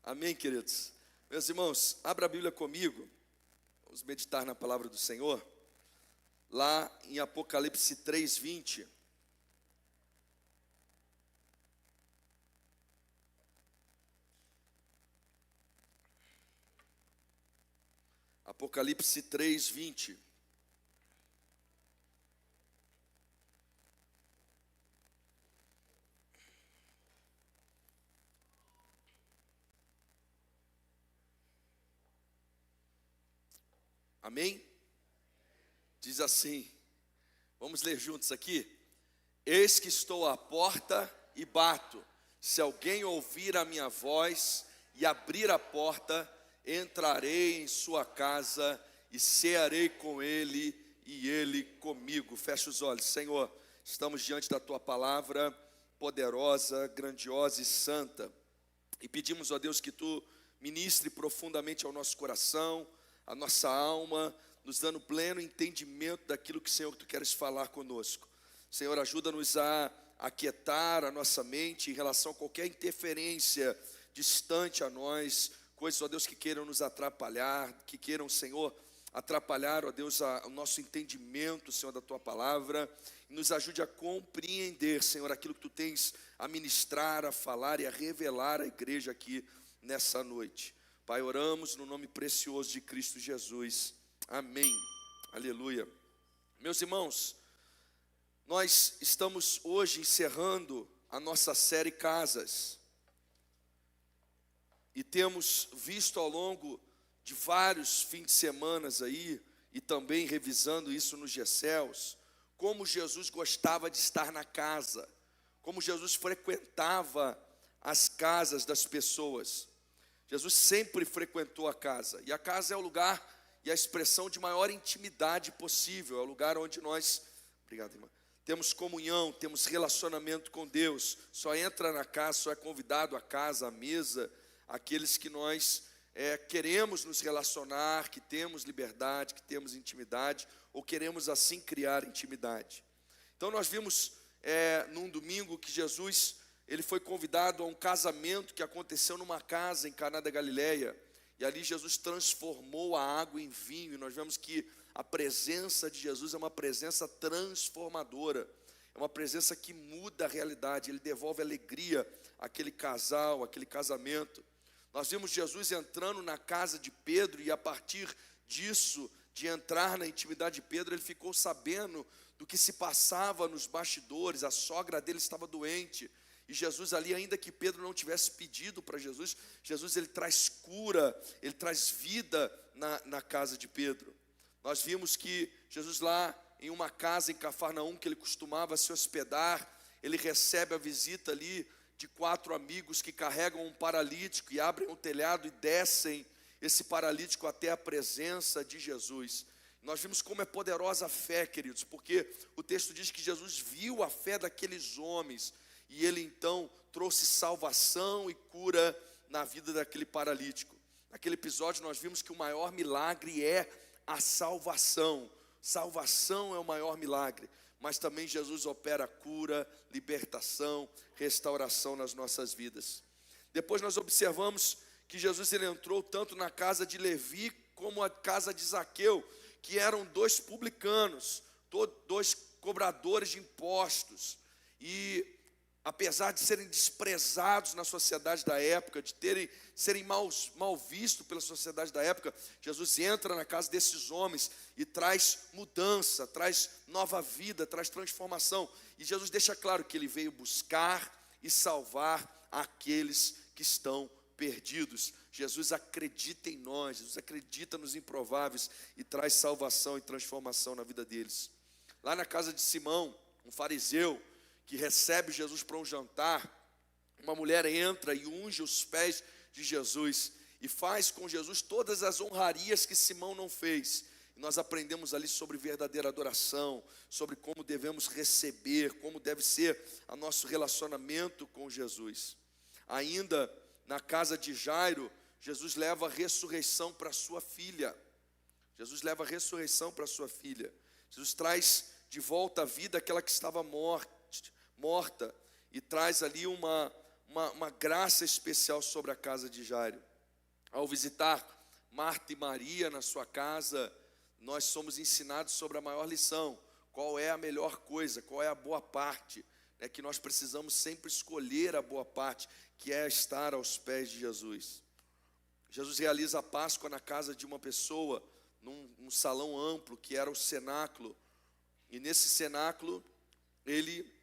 Amém, queridos? Meus irmãos, abra a Bíblia comigo. Vamos meditar na palavra do Senhor. Lá em Apocalipse 3:20. Apocalipse 3:20. Amém? Diz assim, vamos ler juntos aqui. Eis que estou à porta e bato. Se alguém ouvir a minha voz e abrir a porta, entrarei em sua casa e cearei com ele e ele comigo. Fecha os olhos. Senhor, estamos diante da tua palavra poderosa, grandiosa e santa. E pedimos, ó Deus, que tu ministre profundamente ao nosso coração, a nossa alma, nos dando pleno entendimento daquilo que, Senhor, tu queres falar conosco. Senhor, ajuda-nos a aquietar a nossa mente em relação a qualquer interferência distante a nós, coisas, ó Deus, que queiram nos atrapalhar, que queiram, Senhor, atrapalhar, ó Deus, o nosso entendimento, Senhor, da tua palavra, e nos ajude a compreender, Senhor, aquilo que tu tens a ministrar, a falar e a revelar à igreja aqui nessa noite. Pai, oramos no nome precioso de Cristo Jesus. Amém. Aleluia. Meus irmãos, nós estamos hoje encerrando a nossa série Casas. E temos visto ao longo de vários fins de semana aí, e também revisando isso nos GCELs, como Jesus gostava de estar na casa, como Jesus frequentava as casas das pessoas. Jesus sempre frequentou a casa, e a casa é o lugar e a expressão de maior intimidade possível, é o lugar onde nós, obrigado, irmã, temos comunhão, temos relacionamento com Deus. Só entra na casa, só é convidado à casa, à mesa, aqueles que nós queremos nos relacionar, que temos liberdade, que temos intimidade, ou queremos assim criar intimidade. Então nós vimos num domingo que Jesus, ele foi convidado a um casamento que aconteceu numa casa em Caná da Galileia, e ali Jesus transformou a água em vinho, e nós vemos que a presença de Jesus é uma presença transformadora, é uma presença que muda a realidade, ele devolve alegria àquele casal, àquele casamento. Nós vimos Jesus entrando na casa de Pedro, e a partir disso, de entrar na intimidade de Pedro, ele ficou sabendo do que se passava nos bastidores. A sogra dele estava doente, e Jesus ali, ainda que Pedro não tivesse pedido para Jesus, ele traz cura, ele traz vida na casa de Pedro. Nós vimos que Jesus lá em uma casa em Cafarnaum, que ele costumava se hospedar, ele recebe a visita ali de 4 amigos que carregam um paralítico e abrem o telhado e descem esse paralítico até a presença de Jesus. Nós vimos como é poderosa a fé, queridos, porque o texto diz que Jesus viu a fé daqueles homens, e ele então trouxe salvação e cura na vida daquele paralítico. Naquele episódio nós vimos que o maior milagre é a salvação. Salvação é o maior milagre, mas também Jesus opera cura, libertação, restauração nas nossas vidas. Depois nós observamos que Jesus ele entrou tanto na casa de Levi como a casa de Zaqueu, que eram 2 publicanos, 2 cobradores de impostos, e apesar de serem desprezados na sociedade da época, de serem mal vistos pela sociedade da época, Jesus entra na casa desses homens e traz mudança, traz nova vida, traz transformação. E Jesus deixa claro que ele veio buscar e salvar aqueles que estão perdidos. Jesus acredita em nós, Jesus acredita nos improváveis e traz salvação e transformação na vida deles. Lá na casa de Simão, um fariseu, que recebe Jesus para um jantar, uma mulher entra e unge os pés de Jesus e faz com Jesus todas as honrarias que Simão não fez. E nós aprendemos ali sobre verdadeira adoração, sobre como devemos receber, como deve ser o nosso relacionamento com Jesus. Ainda na casa de Jairo, Jesus leva a ressurreição para sua filha. Jesus leva a ressurreição para sua filha. Jesus traz de volta à vida aquela que estava morta, e traz ali uma uma graça especial sobre a casa de Jairo. Ao visitar Marta e Maria na sua casa, nós somos ensinados sobre a maior lição. Qual é a melhor coisa, qual é a boa parte, né, que nós precisamos sempre escolher a boa parte, que é estar aos pés de Jesus. Jesus realiza a Páscoa na casa de uma pessoa, num salão amplo, que era o cenáculo. E nesse cenáculo, ele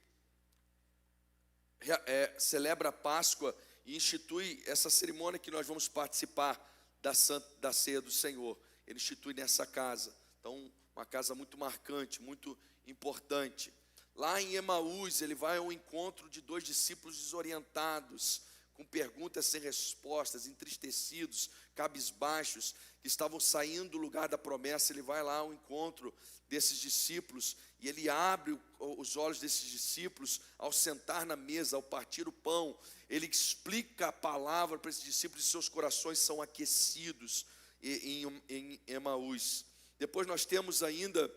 celebra a Páscoa e institui essa cerimônia que nós vamos participar da ceia do Senhor. Ele institui nessa casa. Então, uma casa muito marcante, muito importante. Lá em Emaús, ele vai ao encontro de dois discípulos desorientados, com perguntas sem respostas, entristecidos, cabisbaixos, que estavam saindo do lugar da promessa. Ele vai lá ao encontro desses discípulos e ele abre os olhos desses discípulos ao sentar na mesa, ao partir o pão. Ele explica a palavra para esses discípulos e seus corações são aquecidos em Emaús. Depois nós temos ainda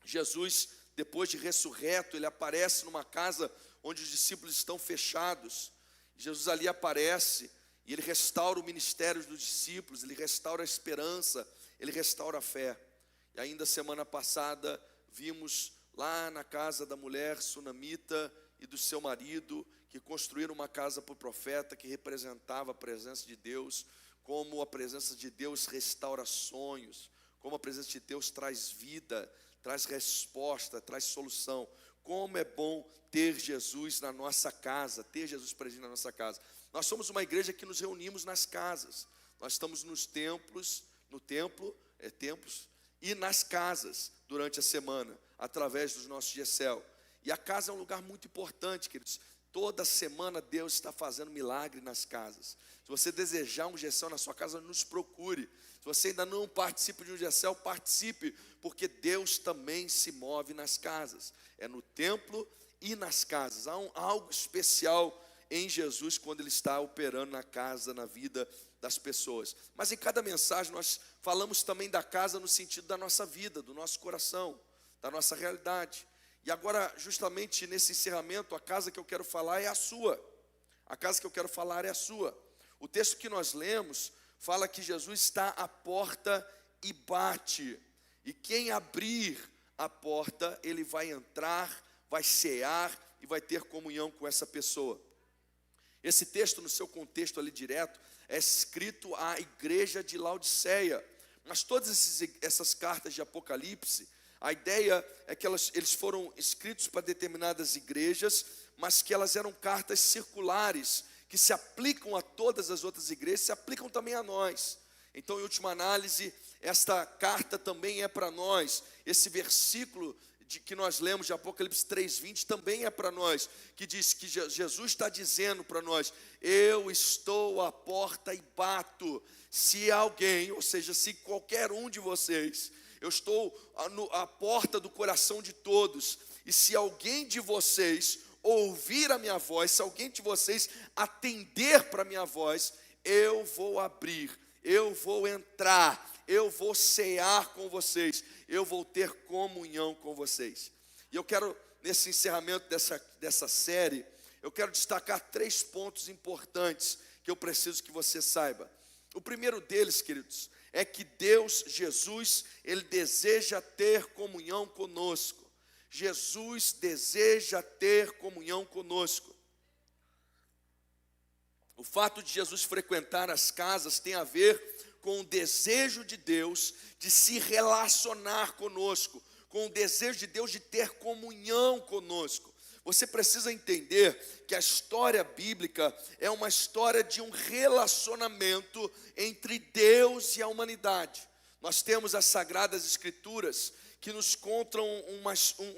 Jesus, depois de ressurreto, ele aparece numa casa onde os discípulos estão fechados. Jesus ali aparece e ele restaura o ministério dos discípulos, ele restaura a esperança, ele restaura a fé. E ainda semana passada vimos lá na casa da mulher sunamita e do seu marido, que construíram uma casa para o profeta, que representava a presença de Deus, como a presença de Deus restaura sonhos, como a presença de Deus traz vida, traz resposta, traz solução. Como é bom ter Jesus na nossa casa, ter Jesus presente na nossa casa. Nós somos uma igreja que nos reunimos nas casas. Nós estamos nos templos, templos, e nas casas durante a semana, através dos nossos GECEL. E a casa é um lugar muito importante, queridos. Toda semana Deus está fazendo milagre nas casas. Se você desejar um GECEL na sua casa, nos procure. Se você ainda não participa de um GECEL, participe, porque Deus também se move nas casas. É no templo e nas casas. Há algo especial em Jesus quando Ele está operando na casa, na vida das pessoas. Mas em cada mensagem nós falamos também da casa no sentido da nossa vida, do nosso coração, da nossa realidade. E agora, justamente nesse encerramento, a casa que eu quero falar é a sua. A casa que eu quero falar é a sua. O texto que nós lemos fala que Jesus está à porta e bate. E quem abrir a porta, ele vai entrar, vai cear e vai ter comunhão com essa pessoa. Esse texto, no seu contexto ali direto, é escrito à igreja de Laodiceia. Mas todas essas cartas de Apocalipse, a ideia é que eles foram escritos para determinadas igrejas, mas que elas eram cartas circulares, que se aplicam a todas as outras igrejas, se aplicam também a nós. Então, em última análise, esta carta também é para nós. Esse versículo que nós lemos de Apocalipse 3:20 também é para nós, que diz que Jesus está dizendo para nós: eu estou à porta e bato. Se alguém, ou seja, se qualquer um de vocês, eu estou à porta do coração de todos, e se alguém de vocês ouvir a minha voz, se alguém de vocês atender para a minha voz, eu vou abrir, eu vou entrar, eu vou cear com vocês, eu vou ter comunhão com vocês. E eu quero, nesse encerramento dessa série, eu quero destacar 3 pontos importantes que eu preciso que você saiba. O primeiro deles, queridos, é que Deus, Jesus, Ele deseja ter comunhão conosco. Jesus deseja ter comunhão conosco. O fato de Jesus frequentar as casas tem a ver com o desejo de Deus de se relacionar conosco, com o desejo de Deus de ter comunhão conosco. Você precisa entender que a história bíblica é uma história de um relacionamento entre Deus e a humanidade. Nós temos as Sagradas Escrituras que nos contam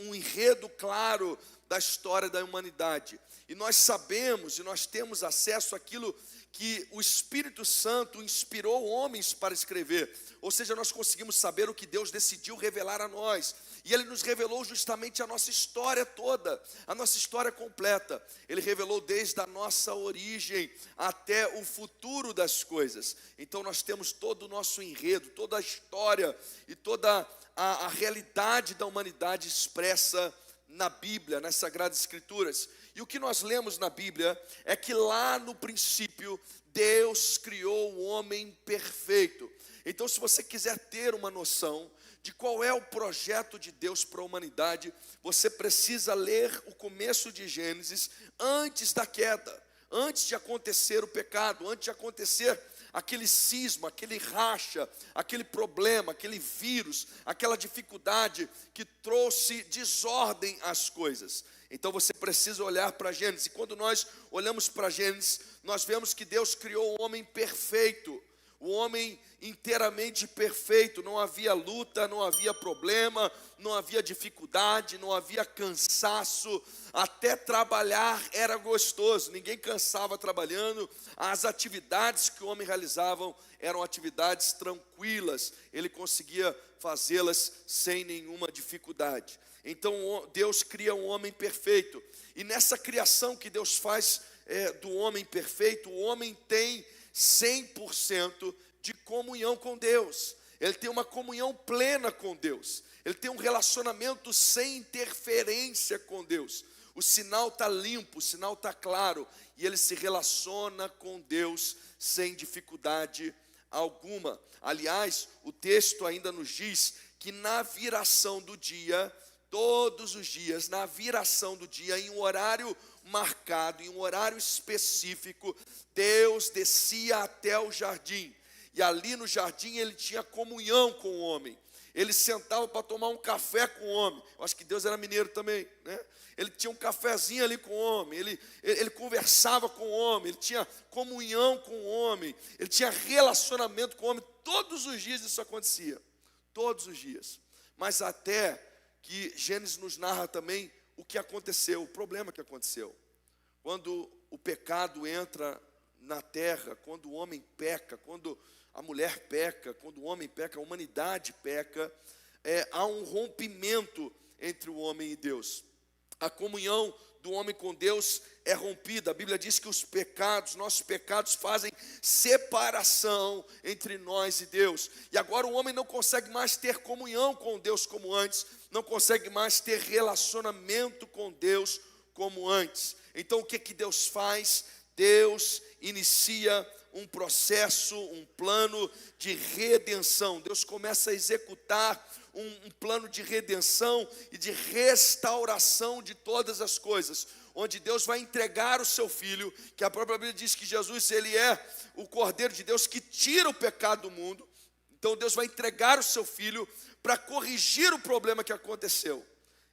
um enredo claro da história da humanidade. E nós sabemos e nós temos acesso àquilo que o Espírito Santo inspirou homens para escrever. Ou seja, nós conseguimos saber o que Deus decidiu revelar a nós. E Ele nos revelou justamente a nossa história toda, a nossa história completa. Ele revelou desde a nossa origem até o futuro das coisas. Então nós temos todo o nosso enredo, toda a história e toda a realidade da humanidade expressa na Bíblia, nas Sagradas Escrituras. E o que nós lemos na Bíblia é que lá no princípio Deus criou o homem perfeito. Então, se você quiser ter uma noção de qual é o projeto de Deus para a humanidade, você precisa ler o começo de Gênesis antes da queda, antes de acontecer o pecado, antes de acontecer aquele cisma, aquele racha, aquele problema, aquele vírus, aquela dificuldade que trouxe desordem às coisas. Então você precisa olhar para Gênesis, e quando nós olhamos para Gênesis, nós vemos que Deus criou o homem perfeito, o homem inteiramente perfeito. Não havia luta, não havia problema, não havia dificuldade, não havia cansaço. Até trabalhar era gostoso, ninguém cansava trabalhando. As atividades que o homem realizava eram atividades tranquilas, ele conseguia fazê-las sem nenhuma dificuldade. Então Deus cria um homem perfeito, e nessa criação que Deus faz do homem perfeito, o homem tem 100% de comunhão com Deus. Ele tem uma comunhão plena com Deus. Ele tem um relacionamento sem interferência com Deus. O sinal está limpo, o sinal está claro, e ele se relaciona com Deus sem dificuldade alguma. Aliás, o texto ainda nos diz que na viração do dia, todos os dias, na viração do dia, em um horário marcado, em um horário específico, Deus descia até o jardim, e ali no jardim ele tinha comunhão com o homem. Ele sentava para tomar um café com o homem. Eu acho que Deus era mineiro também, né? Ele tinha um cafezinho ali com o homem, ele conversava com o homem, ele tinha comunhão com o homem, ele tinha relacionamento com o homem. Todos os dias isso acontecia, todos os dias. Mas até que Gênesis nos narra também o que aconteceu, o problema que aconteceu. Quando o pecado entra na terra, quando o homem peca, quando a mulher peca, quando o homem peca, a humanidade peca, há um rompimento entre o homem e Deus. A comunhão do homem com Deus é rompida. A Bíblia diz que os pecados, nossos pecados fazem separação entre nós e Deus. E agora o homem não consegue mais ter comunhão com Deus como antes, não consegue mais ter relacionamento com Deus como antes. Então o que Deus faz? Deus inicia um processo, um plano de redenção. Deus começa a executar um plano de redenção e de restauração de todas as coisas, onde Deus vai entregar o seu Filho, que a própria Bíblia diz que Jesus, ele é o Cordeiro de Deus que tira o pecado do mundo. Então Deus vai entregar o seu Filho para corrigir o problema que aconteceu.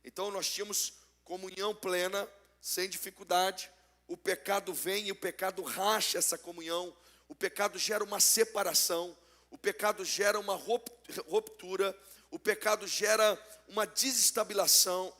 Então nós tínhamos comunhão plena, sem dificuldade. O pecado vem e o pecado racha essa comunhão. O pecado gera uma separação, o pecado gera uma ruptura, o pecado gera uma desestabilização,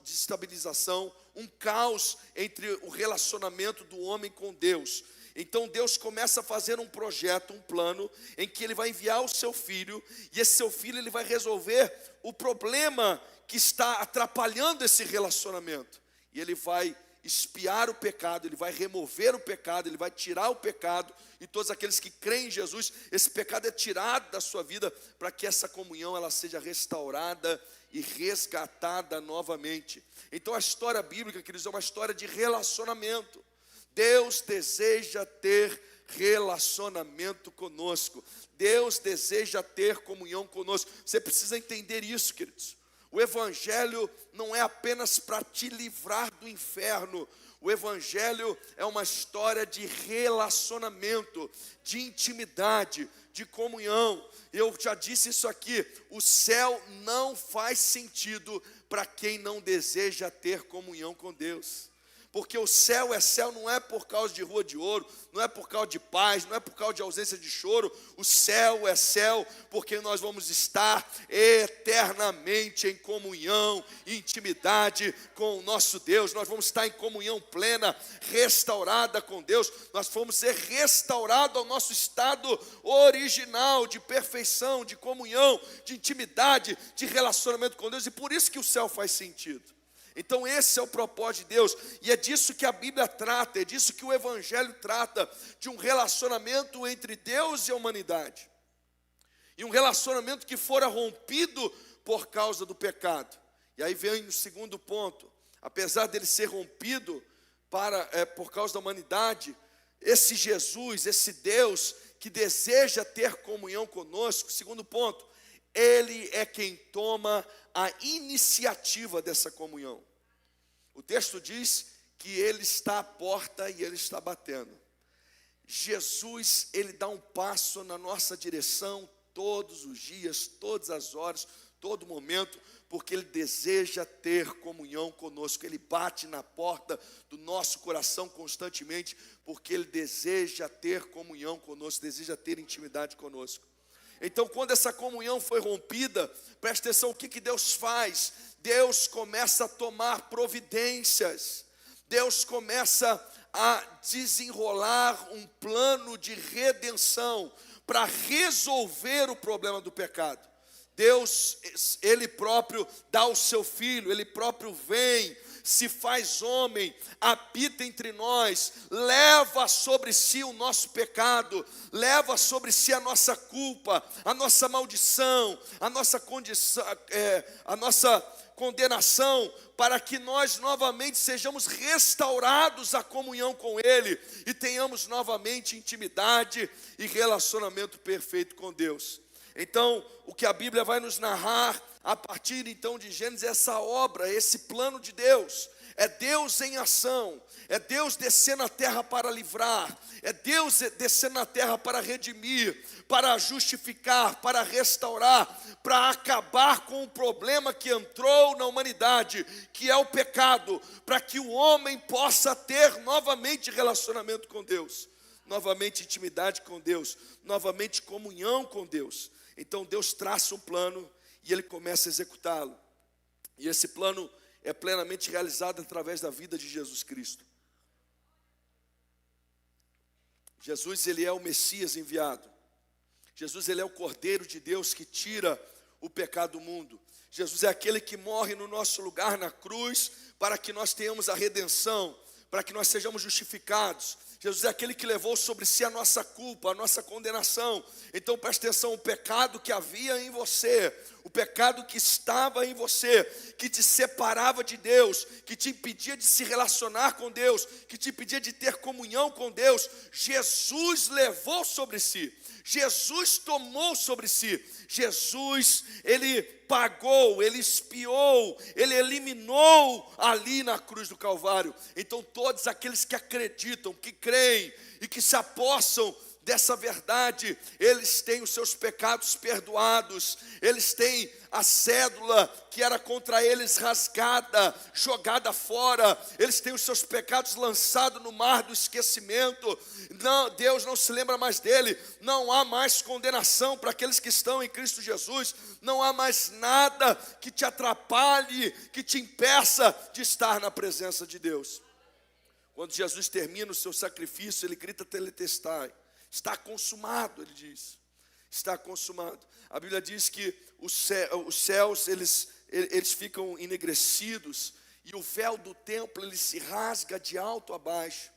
um caos entre o relacionamento do homem com Deus. Então Deus começa a fazer um projeto, um plano, em que Ele vai enviar o seu Filho, e esse seu Filho ele vai resolver o problema que está atrapalhando esse relacionamento. E Ele vai expiar o pecado, Ele vai remover o pecado, Ele vai tirar o pecado, e todos aqueles que creem em Jesus, esse pecado é tirado da sua vida, para que essa comunhão ela seja restaurada e resgatada novamente. Então a história bíblica, queridos, é uma história de relacionamento. Deus deseja ter relacionamento conosco, Deus deseja ter comunhão conosco. Você precisa entender isso, queridos. O Evangelho não é apenas para te livrar do inferno. O Evangelho é uma história de relacionamento, de intimidade, de comunhão. Eu já disse isso aqui, o céu não faz sentido para quem não deseja ter comunhão com Deus. Porque o céu é céu não é por causa de rua de ouro, não é por causa de paz, não é por causa de ausência de choro. O céu é céu porque nós vamos estar eternamente em comunhão, intimidade com o nosso Deus. Nós vamos estar em comunhão plena, restaurada com Deus. Nós vamos ser restaurados ao nosso estado original de perfeição, de comunhão, de intimidade, de relacionamento com Deus. E por isso que o céu faz sentido. Então esse é o propósito de Deus, e é disso que a Bíblia trata, é disso que o Evangelho trata, de um relacionamento entre Deus e a humanidade, e um relacionamento que fora rompido por causa do pecado. E aí vem o segundo ponto: apesar dele ser rompido por causa da humanidade, esse Jesus, esse Deus que deseja ter comunhão conosco, segundo ponto, Ele é quem toma a iniciativa dessa comunhão. O texto diz que Ele está à porta e Ele está batendo. Jesus, Ele dá um passo na nossa direção todos os dias, todas as horas, todo momento, porque Ele deseja ter comunhão conosco. Ele bate na porta do nosso coração constantemente, porque Ele deseja ter comunhão conosco, deseja ter intimidade conosco. Então, quando essa comunhão foi rompida, presta atenção, o que Deus faz? Deus começa a tomar providências, Deus começa a desenrolar um plano de redenção para resolver o problema do pecado. Deus, Ele próprio dá o seu Filho, Ele próprio vem, se faz homem, habita entre nós, leva sobre si o nosso pecado, leva sobre si a nossa culpa, a nossa maldição, a nossa condição, a nossa condenação, para que nós novamente sejamos restaurados à comunhão com Ele e tenhamos novamente intimidade e relacionamento perfeito com Deus. Então, o que a Bíblia vai nos narrar a partir então de Gênesis é essa obra, esse plano de Deus. É Deus em ação, é Deus descendo a terra para livrar, é Deus descendo a terra para redimir, para justificar, para restaurar, para acabar com o problema que entrou na humanidade, que é o pecado, para que o homem possa ter novamente relacionamento com Deus, novamente intimidade com Deus, novamente comunhão com Deus. Então Deus traça um plano e Ele começa a executá-lo. E esse plano é plenamente realizado através da vida de Jesus Cristo. Jesus, Ele é o Messias enviado. Jesus, Ele é o Cordeiro de Deus que tira o pecado do mundo. Jesus é aquele que morre no nosso lugar na cruz para que nós tenhamos a redenção, para que nós sejamos justificados. Jesus é aquele que levou sobre si a nossa culpa, a nossa condenação. Então preste atenção, o pecado que havia em você, o pecado que estava em você, que te separava de Deus, que te impedia de se relacionar com Deus, que te impedia de ter comunhão com Deus, Jesus levou sobre si, Jesus tomou sobre si, Jesus, Ele pagou, Ele expiou, Ele eliminou ali na cruz do Calvário. Então todos aqueles que acreditam, que creem e que se apossam dessa verdade, eles têm os seus pecados perdoados, eles têm a cédula que era contra eles rasgada, jogada fora, eles têm os seus pecados lançados no mar do esquecimento. Não, Deus não se lembra mais dele, não há mais condenação para aqueles que estão em Cristo Jesus, não há mais nada que te atrapalhe, que te impeça de estar na presença de Deus. Quando Jesus termina o seu sacrifício, Ele grita tetelestai. Está consumado, Ele diz. Está consumado. A Bíblia diz que os céus, eles ficam enegrecidos, e o véu do templo, ele se rasga de alto a baixo.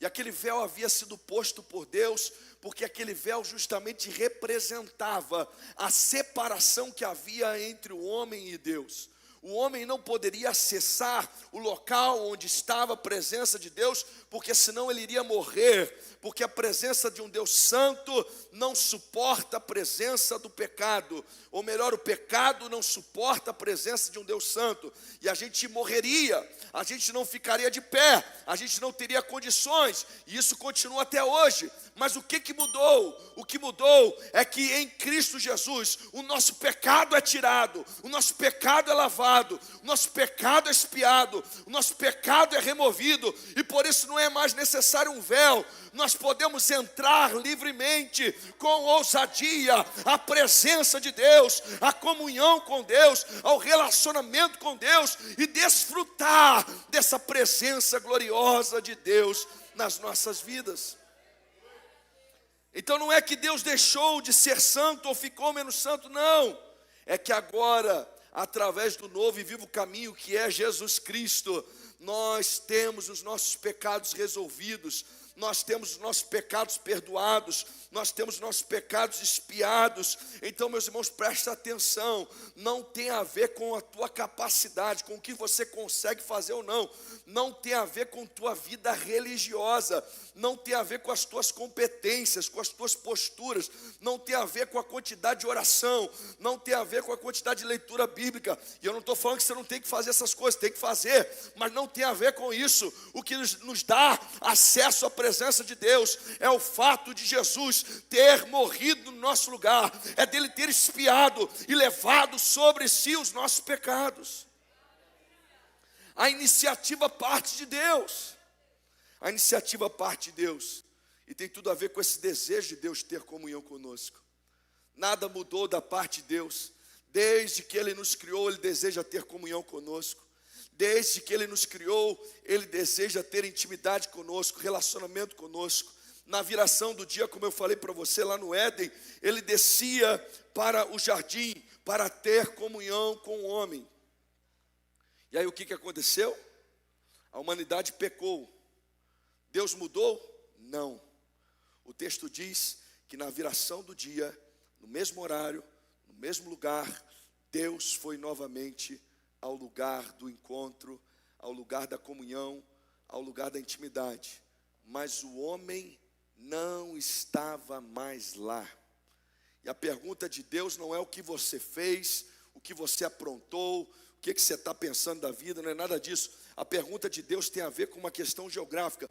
E aquele véu havia sido posto por Deus, porque aquele véu justamente representava a separação que havia entre o homem e Deus. O homem não poderia acessar o local onde estava a presença de Deus, porque senão ele iria morrer, porque a presença de um Deus santo não suporta a presença do pecado, ou melhor, o pecado não suporta a presença de um Deus santo, e a gente morreria, a gente não ficaria de pé, a gente não teria condições, e isso continua até hoje. Mas o que mudou? O que mudou é que em Cristo Jesus o nosso pecado é tirado, o nosso pecado é lavado, o nosso pecado é expiado, o nosso pecado é removido, e por isso não é mais necessário um véu. Nós podemos entrar livremente, com ousadia, à presença de Deus, à comunhão com Deus, ao relacionamento com Deus, e desfrutar dessa presença gloriosa de Deus nas nossas vidas. Então não é que Deus deixou de ser santo ou ficou menos santo, não. É que agora, através do novo e vivo caminho que é Jesus Cristo, nós temos os nossos pecados resolvidos, nós temos nossos pecados perdoados, nós temos nossos pecados expiados. Então, meus irmãos, presta atenção, não tem a ver com a tua capacidade, com o que você consegue fazer ou não, não tem a ver com tua vida religiosa, não tem a ver com as tuas competências, com as tuas posturas, não tem a ver com a quantidade de oração, não tem a ver com a quantidade de leitura bíblica. E eu não estou falando que você não tem que fazer essas coisas, tem que fazer, mas não tem a ver com isso. O que nos dá acesso à presença de Deus é o fato de Jesus ter morrido no nosso lugar, é dele ter expiado e levado sobre si os nossos pecados. A iniciativa parte de Deus. A iniciativa parte de Deus. E tem tudo a ver com esse desejo de Deus ter comunhão conosco. Nada mudou da parte de Deus. Desde que Ele nos criou, Ele deseja ter comunhão conosco. Desde que Ele nos criou, Ele deseja ter intimidade conosco, relacionamento conosco. Na viração do dia, como eu falei para você lá no Éden, Ele descia para o jardim para ter comunhão com o homem. E aí o que aconteceu? A humanidade pecou. Deus mudou? Não. O texto diz que na viração do dia, no mesmo horário, no mesmo lugar, Deus foi novamente ao lugar do encontro, ao lugar da comunhão, ao lugar da intimidade. Mas o homem não estava mais lá. E a pergunta de Deus não é o que você fez, o que você aprontou, o que você está pensando da vida, não é nada disso. A pergunta de Deus tem a ver com uma questão geográfica.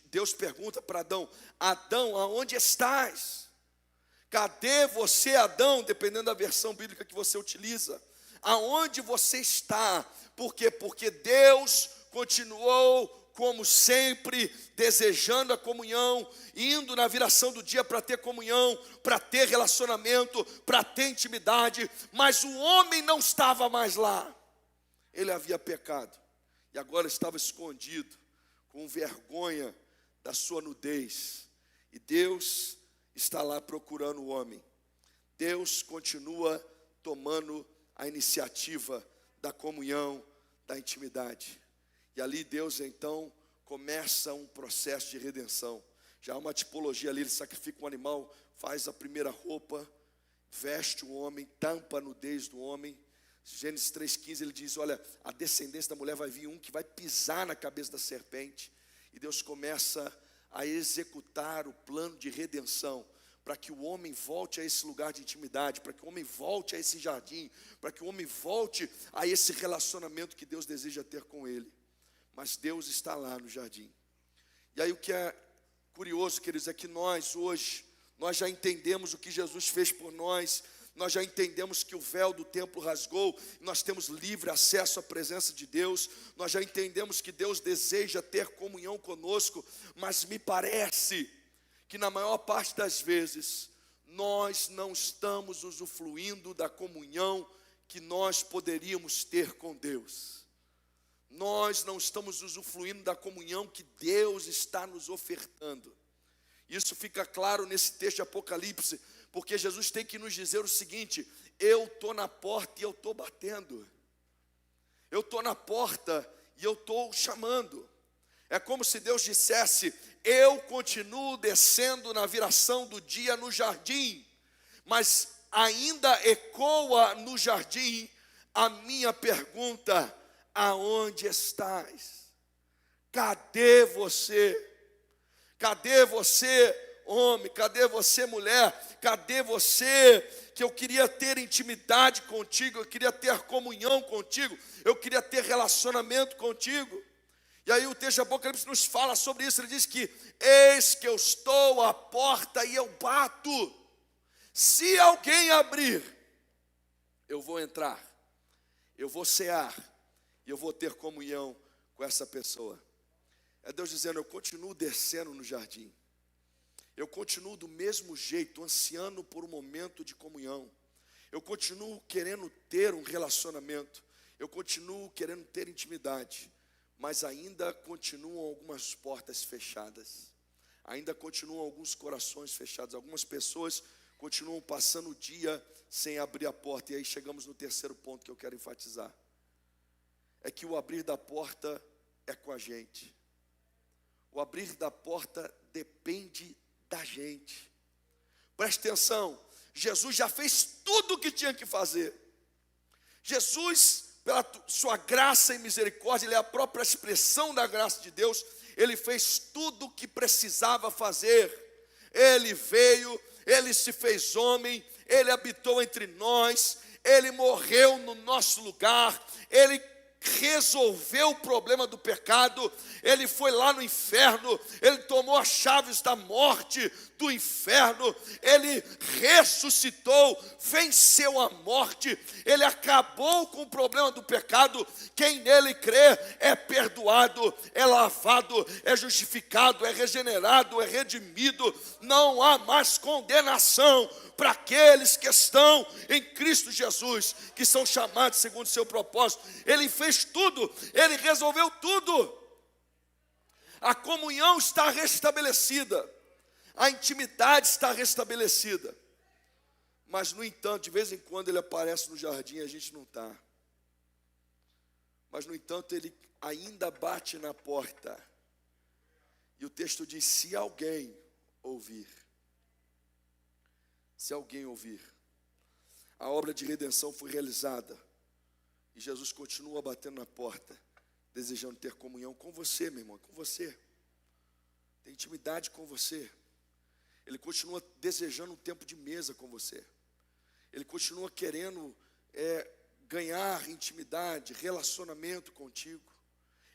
Deus pergunta para Adão: Adão, aonde estás? Cadê você, Adão? Dependendo da versão bíblica que você utiliza. Aonde você está? Por quê? Porque Deus continuou, como sempre, desejando a comunhão, indo na viração do dia para ter comunhão, para ter relacionamento, para ter intimidade, mas o homem não estava mais lá. Ele havia pecado e agora estava escondido, com vergonha da sua nudez. E Deus está lá procurando o homem. Deus continua tomando a iniciativa da comunhão, da intimidade. E ali Deus então começa um processo de redenção. Já há uma tipologia ali, ele sacrifica um animal, faz a primeira roupa, veste o homem, tampa a nudez do homem. Gênesis 3,15 ele diz: olha, a descendência da mulher vai vir um que vai pisar na cabeça da serpente. E Deus começa a executar o plano de redenção, para que o homem volte a esse lugar de intimidade, para que o homem volte a esse jardim, para que o homem volte a esse relacionamento que Deus deseja ter com ele. Mas Deus está lá no jardim. E aí o que é curioso, queridos, é que nós hoje, nós já entendemos o que Jesus fez por nós, nós já entendemos que o véu do templo rasgou, nós temos livre acesso à presença de Deus, nós já entendemos que Deus deseja ter comunhão conosco, mas me parece que na maior parte das vezes, nós não estamos usufruindo da comunhão que nós poderíamos ter com Deus. Nós não estamos usufruindo da comunhão que Deus está nos ofertando. Isso fica claro nesse texto de Apocalipse, porque Jesus tem que nos dizer o seguinte: eu estou na porta e eu estou batendo. Eu estou na porta e eu estou chamando. É como se Deus dissesse: eu continuo descendo na viração do dia no jardim, mas ainda ecoa no jardim a minha pergunta: aonde estás? Cadê você? Cadê você, homem? Cadê você, mulher? Cadê você que eu queria ter intimidade contigo, eu queria ter comunhão contigo, eu queria ter relacionamento contigo? E aí o texto de Apocalipse nos fala sobre isso. Ele diz que: eis que eu estou à porta e eu bato. Se alguém abrir, eu vou entrar, eu vou cear e eu vou ter comunhão com essa pessoa. É Deus dizendo: eu continuo descendo no jardim, eu continuo do mesmo jeito, ansiando por um momento de comunhão, eu continuo querendo ter um relacionamento, eu continuo querendo ter intimidade, mas ainda continuam algumas portas fechadas, ainda continuam alguns corações fechados, algumas pessoas continuam passando o dia sem abrir a porta. E aí chegamos no terceiro ponto que eu quero enfatizar, é que o abrir da porta é com a gente. O abrir da porta depende da gente. Preste atenção, Jesus já fez tudo o que tinha que fazer. Jesus, pela sua graça e misericórdia, Ele é a própria expressão da graça de Deus. Ele fez tudo o que precisava fazer. Ele veio, Ele se fez homem, Ele habitou entre nós, Ele morreu no nosso lugar, Ele resolveu o problema do pecado, Ele foi lá no inferno, Ele tomou as chaves da morte, do inferno, Ele ressuscitou, venceu a morte, Ele acabou com o problema do pecado. Quem nele crê é perdoado, é lavado, é justificado, é regenerado, é redimido. Não há mais condenação para aqueles que estão em Cristo Jesus, que são chamados segundo o seu propósito. Ele fez tudo, Ele resolveu tudo. A comunhão está restabelecida, a intimidade está restabelecida. Mas, no entanto, de vez em quando Ele aparece no jardim e a gente não está. Mas, no entanto, Ele ainda bate na porta. E o texto diz: se alguém ouvir. Se alguém ouvir. A obra de redenção foi realizada. E Jesus continua batendo na porta, desejando ter comunhão com você, meu irmão, com você. Tem intimidade com você. Ele continua desejando um tempo de mesa com você. Ele continua querendo ganhar intimidade, relacionamento contigo.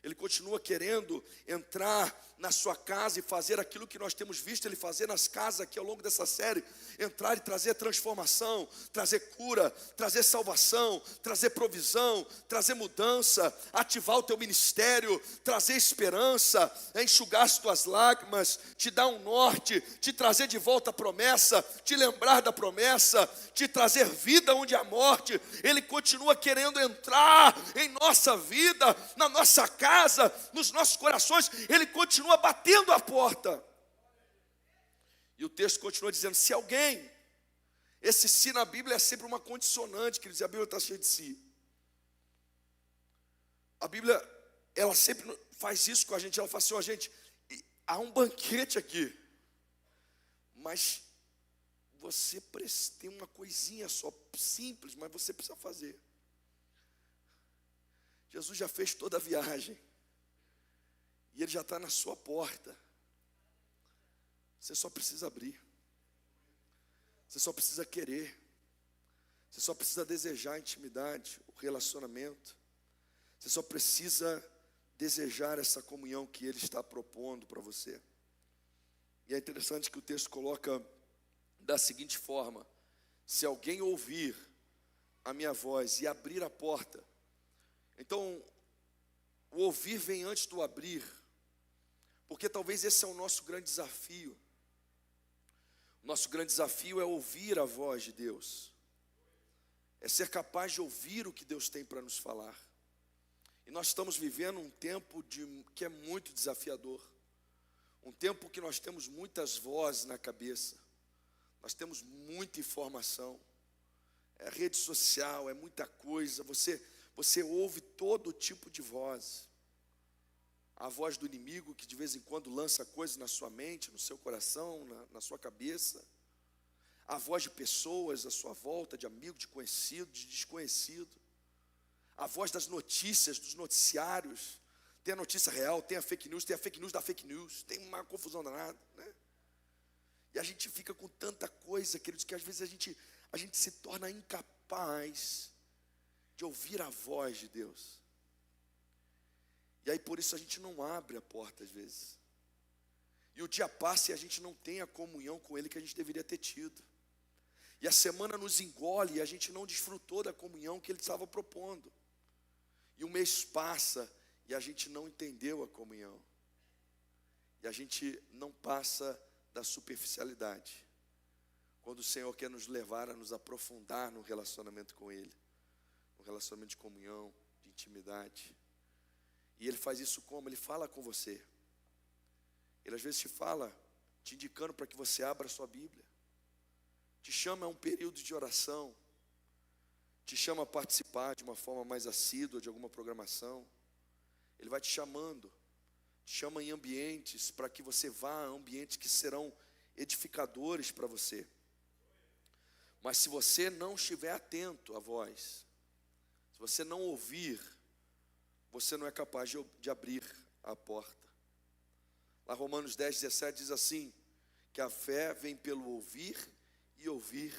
Ele continua querendo entrar na sua casa e fazer aquilo que nós temos visto Ele fazer nas casas aqui ao longo dessa série. Entrar e trazer transformação, trazer cura, trazer salvação, trazer provisão, trazer mudança, ativar o teu ministério, trazer esperança, enxugar as tuas lágrimas, te dar um norte, te trazer de volta a promessa, te lembrar da promessa, te trazer vida onde há morte. Ele continua querendo entrar em nossa vida, na nossa casa, nos nossos corações. Ele continua batendo a porta. E o texto continua dizendo: se alguém. Esse se na Bíblia é sempre uma condicionante, queridos, e a Bíblia está cheia de si. A Bíblia, ela sempre faz isso com a gente. Ela fala assim: ó, gente, há um banquete aqui, mas você tem uma coisinha só, simples, mas você precisa fazer. Jesus já fez toda a viagem, e Ele já está na sua porta. Você só precisa abrir. Você só precisa querer. Você só precisa desejar a intimidade, o relacionamento. Você só precisa desejar essa comunhão que Ele está propondo para você. E é interessante que o texto coloca da seguinte forma: se alguém ouvir a minha voz e abrir a porta. Então, o ouvir vem antes do abrir, porque talvez esse é o nosso grande desafio. O nosso grande desafio é ouvir a voz de Deus, é ser capaz de ouvir o que Deus tem para nos falar. E nós estamos vivendo um tempo que é muito desafiador, um tempo que nós temos muitas vozes na cabeça, nós temos muita informação, é rede social, é muita coisa, você ouve todo tipo de voz. A voz do inimigo que de vez em quando lança coisas na sua mente, no seu coração, na sua cabeça. A voz de pessoas à sua volta, de amigo, de conhecido, de desconhecido. A voz das notícias, dos noticiários. Tem a notícia real, tem a fake news da fake news. Tem uma confusão danada, né? E a gente fica com tanta coisa, queridos, que às vezes a gente se torna incapaz de ouvir a voz de Deus. E aí por isso a gente não abre a porta às vezes. E o dia passa e a gente não tem a comunhão com Ele que a gente deveria ter tido. E a semana nos engole e a gente não desfrutou da comunhão que Ele estava propondo. E o mês passa e a gente não entendeu a comunhão. E a gente não passa da superficialidade. Quando o Senhor quer nos levar a nos aprofundar no relacionamento com Ele. No relacionamento de comunhão, de intimidade. E Ele faz isso como? Ele fala com você. Ele às vezes te fala, te indicando para que você abra a sua Bíblia. Te chama a um período de oração. Te chama a participar de uma forma mais assídua de alguma programação. Ele vai te chama em ambientes para que você vá a ambientes que serão edificadores para você. Mas se você não estiver atento à voz, se você não ouvir, você não é capaz de abrir a porta. Lá Romanos 10:17 diz assim, que a fé vem pelo ouvir e ouvir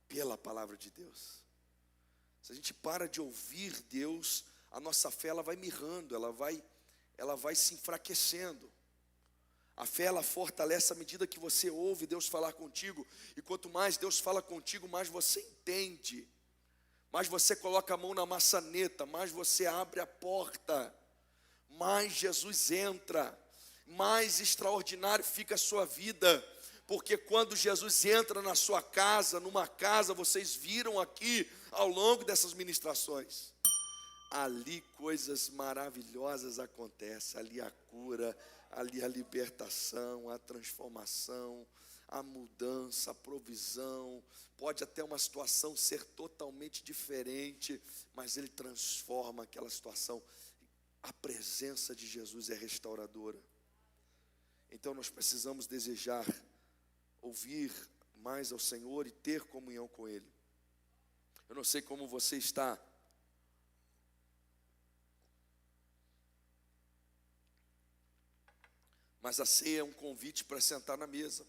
pela palavra de Deus. Se a gente para de ouvir Deus, a nossa fé ela vai mirrando, ela vai se enfraquecendo. A fé ela fortalece à medida que você ouve Deus falar contigo. E quanto mais Deus fala contigo, mais você entende. Mais você coloca a mão na maçaneta, mais você abre a porta. Mais Jesus entra. Mais extraordinário fica a sua vida. Porque quando Jesus entra na sua casa, numa casa, vocês viram aqui ao longo dessas ministrações, ali coisas maravilhosas acontecem, ali a cura, ali a libertação, a transformação, a mudança, a provisão. Pode até uma situação ser totalmente diferente, mas Ele transforma aquela situação. A presença de Jesus é restauradora. Então nós precisamos desejar ouvir mais ao Senhor e ter comunhão com Ele. Eu não sei como você está, mas a ceia é um convite para sentar na mesa.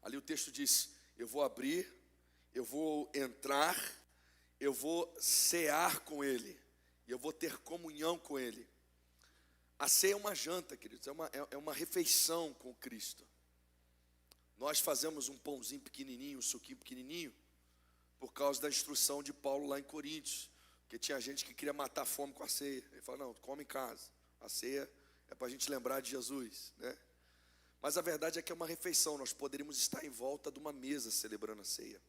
Ali o texto diz, eu vou abrir, eu vou entrar, eu vou cear com Ele, e eu vou ter comunhão com Ele. A ceia é uma janta, queridos, é uma refeição com Cristo. Nós fazemos um pãozinho pequenininho, um suquinho pequenininho, por causa da instrução de Paulo lá em Coríntios, porque tinha gente que queria matar a fome com a ceia. Ele falou, não, come em casa, a ceia é para a gente lembrar de Jesus, né? Mas a verdade é que é uma refeição, nós poderíamos estar em volta de uma mesa celebrando a ceia.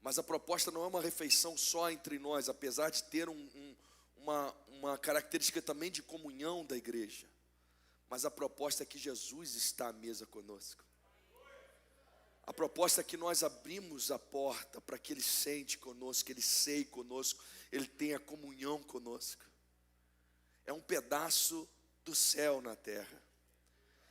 Mas a proposta não é uma refeição só entre nós, apesar de ter uma característica também de comunhão da igreja. Mas a proposta é que Jesus está à mesa conosco. A proposta é que nós abrimos a porta para que Ele sente conosco, que Ele ceie conosco, Ele tenha comunhão conosco. É um pedaço do céu na terra.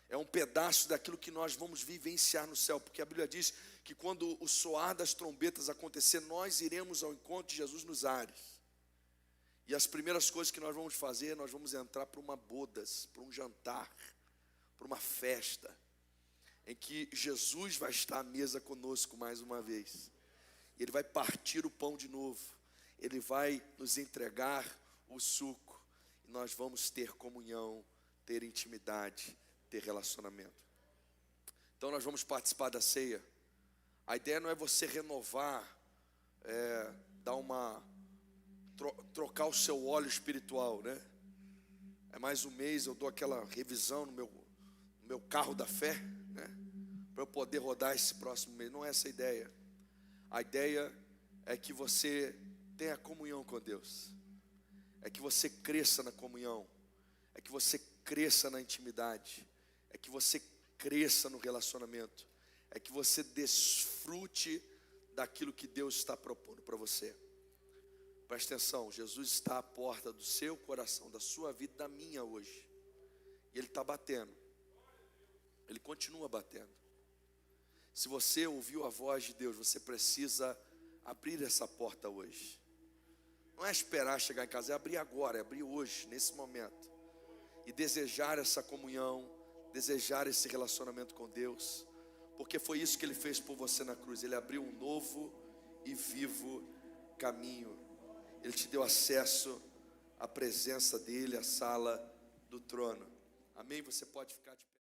É um pedaço daquilo que nós vamos vivenciar no céu. Porque a Bíblia diz que quando o soar das trombetas acontecer, nós iremos ao encontro de Jesus nos ares. E as primeiras coisas que nós vamos fazer, nós vamos entrar para uma bodas, para um jantar, para uma festa, em que Jesus vai estar à mesa conosco mais uma vez. Ele vai partir o pão de novo. Ele vai nos entregar o suco. E nós vamos ter comunhão, ter intimidade, ter relacionamento. Então nós vamos participar da ceia. A ideia não é você renovar, trocar o seu óleo espiritual, né? É mais um mês, eu dou aquela revisão no meu carro da fé, né? Para eu poder rodar esse próximo mês. Não é essa a ideia. A ideia é que você tenha comunhão com Deus. É que você cresça na comunhão. É que você cresça na intimidade. É que você cresça no relacionamento. É que você desfrute daquilo que Deus está propondo para você. Presta atenção, Jesus está à porta do seu coração, da sua vida, da minha hoje. E Ele está batendo. Ele continua batendo. Se você ouviu a voz de Deus, você precisa abrir essa porta hoje. Não é esperar chegar em casa, é abrir agora, é abrir hoje, nesse momento. E desejar essa comunhão, desejar esse relacionamento com Deus. Porque foi isso que Ele fez por você na cruz. Ele abriu um novo e vivo caminho. Ele te deu acesso à presença dEle, à sala do trono. Amém? Você pode ficar de pé.